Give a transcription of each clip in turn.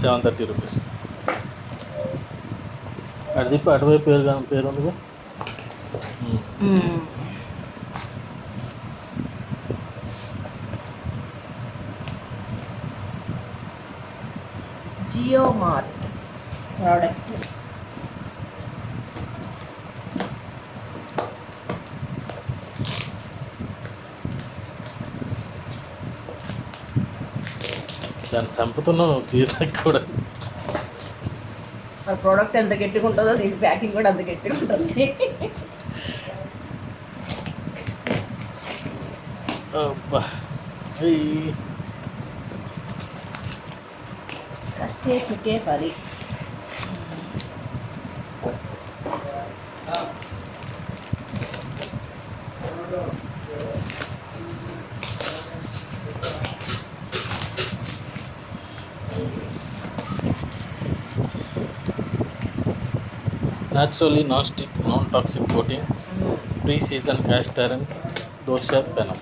₹730. అది అటువైపు పేరు ఉంది. Jio mart product. దాన్ని చంపుతున్నావు తీరాకి కూడా. ఆ ప్రోడక్ట్ ఎంత గట్టిగా ఉంటుందో దీని ప్యాకింగ్ కూడా అంత గట్టిగా ఉంటుంది. కష్టే సుఖే పరి. Naturally non-stick, non-toxic coating, pre-seasoned cast iron dosha panel.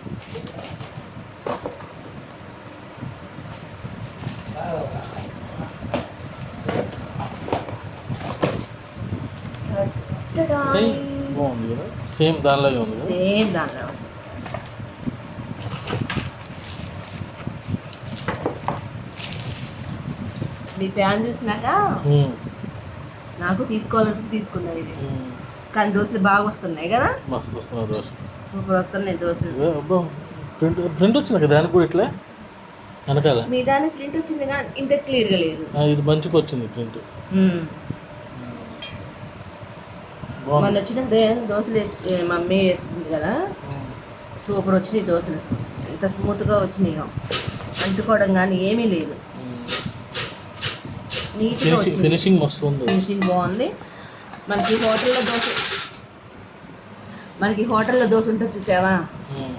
బాగుంది కదా, సేమ్ దానిలాగే ఉంది కదా. సేమ్ దానిలో మీ ప్యాన్ చూసినాక నాకు తీసుకోవాలనిపించి తీసుకున్నా ఇది. కానీ దోశలు బాగా వస్తున్నాయి కదా, మస్తు వస్తున్నాయి దోశ, సూపర్ వస్తున్నాయి దోశలు. ప్రింట్ వచ్చింది కదా దానికి కూడా ఇట్లా వెనకాల. మీ దానికి ప్రింట్ వచ్చింది కానీ ఇంత క్లియర్గా లేదు. ఇది మంచిగా వచ్చింది ప్రింట్. మన వచ్చినప్పుడు దోశలు మమ్మీ వేస్తుంది కదా, సూపర్ వచ్చినాయి దోశలు. ఇంత స్మూత్గా వచ్చినాయి, అంటుకోవడం కానీ ఏమీ లేదు. నీట్గా ఫినిషింగ్ మస్తు ఉంది, ఫినిషింగ్ బాగుంది. మనకి హోటల్లో దోశ ఉంటుంది చూసావా,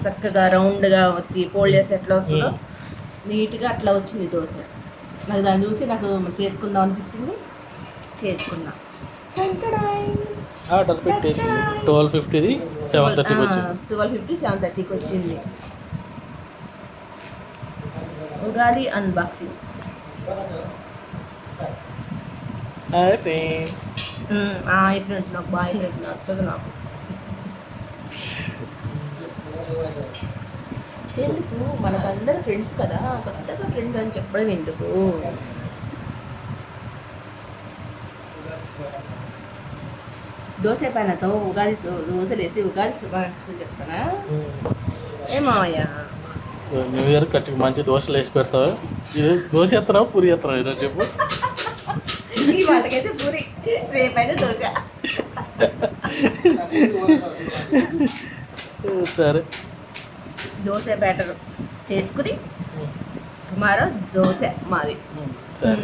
చక్కగా రౌండ్గా వచ్చి ఫోల్డ్ చేసి ఎట్లా వస్తుందో నీట్గా అట్లా వచ్చింది దోశ. నాకు దాన్ని చూసి నాకు చేసుకుందాం అనిపించింది, చేసుకున్నా. ఆర్డర్ పెట్టేసింది. 1250ది 730కి వచ్చింది. 1250 730కి వచ్చింది. Ugadi unboxing. Hi friends. Friends నాకు బాయ్ ఫ్రెండ్స్ నచ్చదు నాకు. ఎందుకు, మనకందరు ఫ్రెండ్స్ కదా, కొత్తగా ఫ్రెండ్స్ అని చెప్పడం ఎందుకు? దోశ పైనతో ఉగాది దోశలు వేసి ఉగాది శుభాకాంక్షలు చెప్తానా ఏమావయ్యా? న్యూ ఇయర్ ఖర్చుకి మంచి దోశలు వేసి పెడతావు. ఇది దోశ ఎత్తనావు పూరి ఎత్తనావు ఈరోజు చెప్పు. ఈ వాళ్ళకైతే పూరి, రేపైతే దోశ. సరే, దోశ బ్యాటర్ చేసుకుని టుమారో దోశ మాది. సరే.